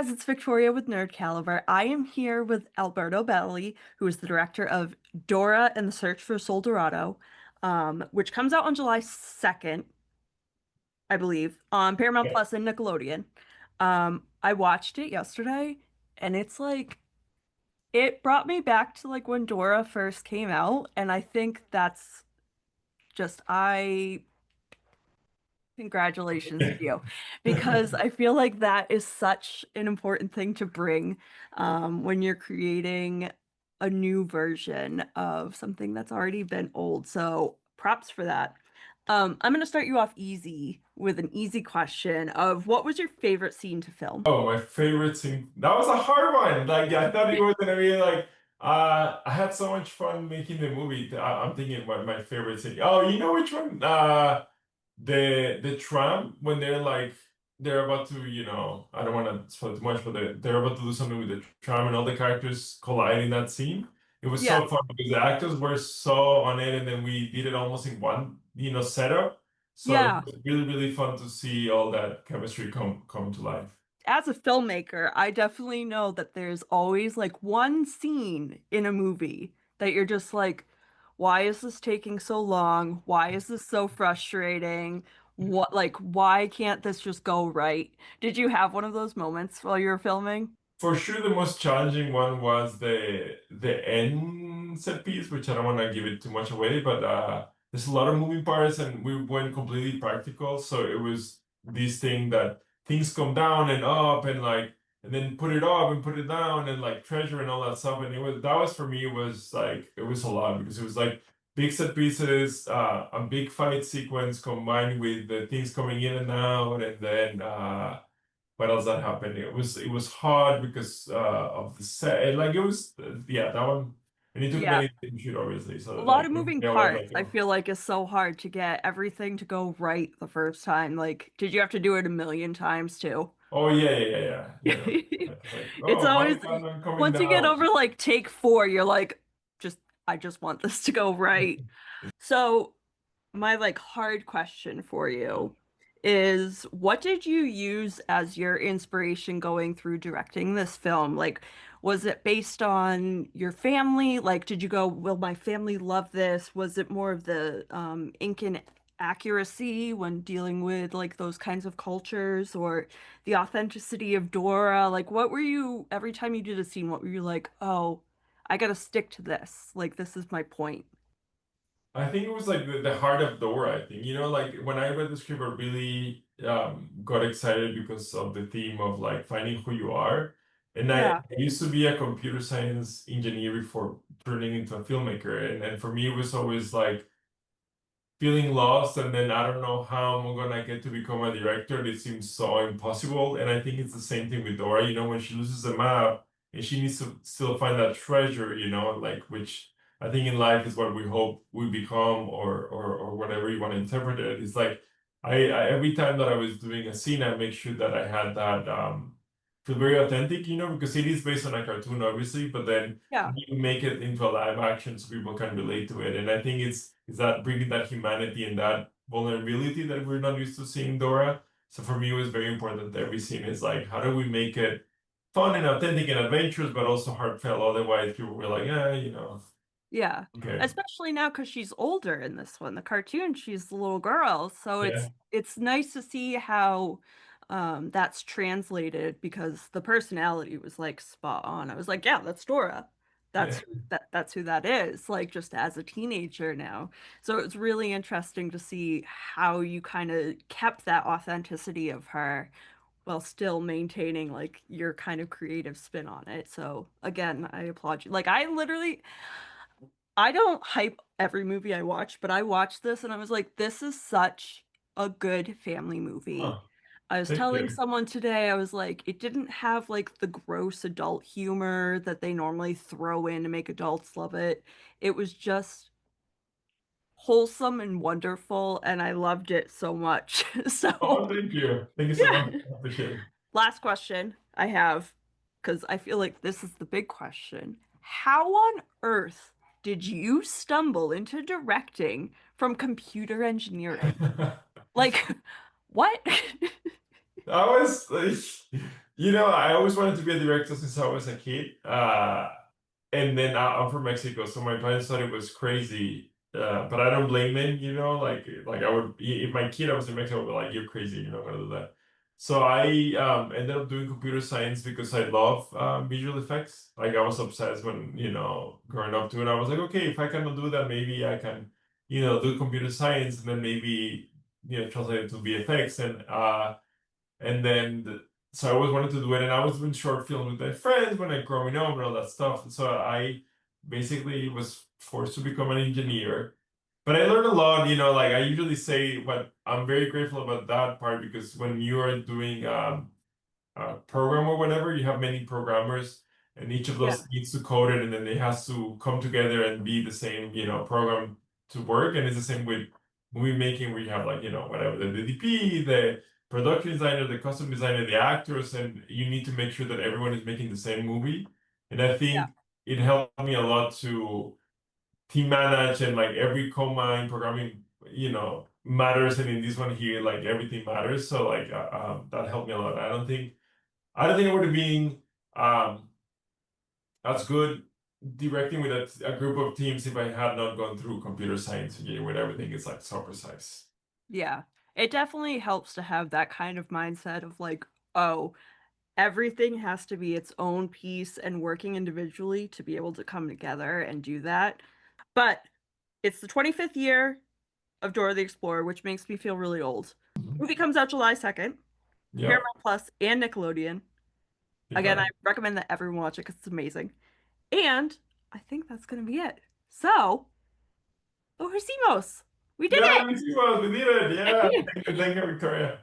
guys, it's Victoria with Nerd Caliber. I am here with Alberto Belli, who is the director of Dora and the Search for Sol Dorado, which comes out on July 2nd, I believe, on Paramount Yeah. Plus and Nickelodeon. I watched it yesterday, and it's like it brought me back to like when Dora first came out, and I think that's just I congratulations to you, because I feel like that is such an important thing to bring when you're creating a new version of something that's already been old. So props for that. I'm going to start you off easy with an easy question of what was your favorite scene to film? Oh, my favorite scene. That was a hard one. Like, I thought it was gonna be like, I had so much fun making the movie. I'm thinking about my favorite scene. Oh, you know which one? The tram when they're about to, I don't want to spoil too much, but they're about to do something with the tram and all the characters collide in that scene. It was Yeah. so fun because the actors were so on it, and then we did it almost in one, setup. So it Yeah. was really, really fun to see all that chemistry come to life. As a filmmaker, I definitely know that there's always like one scene in a movie that you're just like, why is this taking so long? Why is this so frustrating? What, like, why can't this just go right? Did you have one of those moments while you were filming? For sure, the most challenging one was the end set piece, which I don't want to give it too much away, but there's a lot of moving parts, and we went completely practical. So it was this thing that things come down and up, and and then put it up and put it down, and like treasure and all that stuff. And that was for me, it was a lot because it was like big set pieces, a big fight sequence combined with the things coming in and out, and then what else that happened? It was hard because of the set. Like it was, yeah, that one. And it took Yeah. many things to shoot, obviously. A So lot like, of moving yeah, was parts, like, I oh, feel like is so hard to get everything to go right the first time. Like, did you have to do it a million times too? oh yeah, yeah, yeah, yeah. It's like, It's oh, why always is that not coming once you get down? over like take four, you're like, just I just want this to go right. So my like hard question for you is what did you use as your inspiration going through directing this film? Like, was it based on your family? Like, did you go, will my family love this? Was it more of the ink and accuracy when dealing with like those kinds of cultures or the authenticity of Dora? Like, what were you, every time you did a scene, what were you like, oh, I gotta stick to this. Like, this is my point. I think it was like the heart of Dora. I think like when I read the script, I really got excited because of the theme of like finding who you are. And I Yeah. used to be a computer science engineer before turning into a filmmaker, and for me, it was always like feeling lost, and then I don't know how I'm gonna get to become a director. It seems so impossible. And I think it's the same thing with Dora, when she loses the map and she needs to still find that treasure, like which I think in life is what we hope we become, or whatever you want to interpret it. It's like I every time that I was doing a scene, I make sure that I had that feel very authentic, because it is based on a cartoon, obviously, but then Yeah. you make it into a live action so people can relate to it. And I think it's that bringing that humanity and that vulnerability that we're not used to seeing in Dora. So for me, it was very important that every scene is like, how do we make it fun and authentic and adventurous, but also heartfelt? Otherwise, people were like, yeah, Yeah. okay, Especially now because she's older in this one. The cartoon, she's the little girl. So yeah, it's nice to see how that's translated because the personality was like spot on. I was like, yeah, that's Dora. yeah. That's who that is, like just as a teenager now. So it's really interesting to see how you kind of kept that authenticity of her while still maintaining like your kind of creative spin on it. So again, I applaud you. Like I don't hype every movie I watch, but I watched this and I was like, this is such a good family movie. Oh, I was thank telling you. someone today, I was like, it didn't have like the gross adult humor that they normally throw in to make adults love it. It was just wholesome and wonderful, and I loved it so much. So, Oh, thank you. Thank you so much. yeah. I appreciate it. Last question I have, because I feel like this is the big question. How on earth did you stumble into directing from computer engineering? Like, what? I was like, I always wanted to be a director since I was a kid. And then I'm from Mexico, so my parents thought it was crazy. But I don't blame them, like I would, if my kid I was in Mexico, I would be like, you're crazy, you're not gonna do that. So I ended up doing computer science because I love visual effects. Like I was obsessed when, growing up to it. I was like, okay, if I cannot do that, maybe I can, do computer science and then maybe, translate it to VFX. So I always wanted to do it, and I was doing short films with my friends when I growing up and all that stuff. So I basically was forced to become an engineer. But I learned a lot, like I usually say what I'm very grateful about that part because when you are doing program or whatever, you have many programmers, and each of Yeah, those needs to code it, and then they has to come together and be the same, program to work. And it's the same with movie making, where you have like, whatever the DP, the production designer, the costume designer, the actors, and you need to make sure that everyone is making the same movie. And I yeah, think it helped me a lot to team manage and like every combine programming, matters. And in this one here, like everything matters. So like that helped me a lot. I don't think I would have been um, as good directing with a group of teams if I had not gone through computer science engineering where everything is like so precise. yeah. It definitely helps to have that kind of mindset of like, oh, everything has to be its own piece and working individually to be able to come together and do that. But it's the 25th year of Dora the Explorer, which makes me feel really old. Mhm. Movie comes out July 2nd, Yeah, Paramount Plus and Nickelodeon. you Again, got I it. recommend that everyone watch it because it's amazing. And I think that's going to be it. So, oh, Hersimos, we did Yeah, we did it. Yeah, it! thank you, Victoria.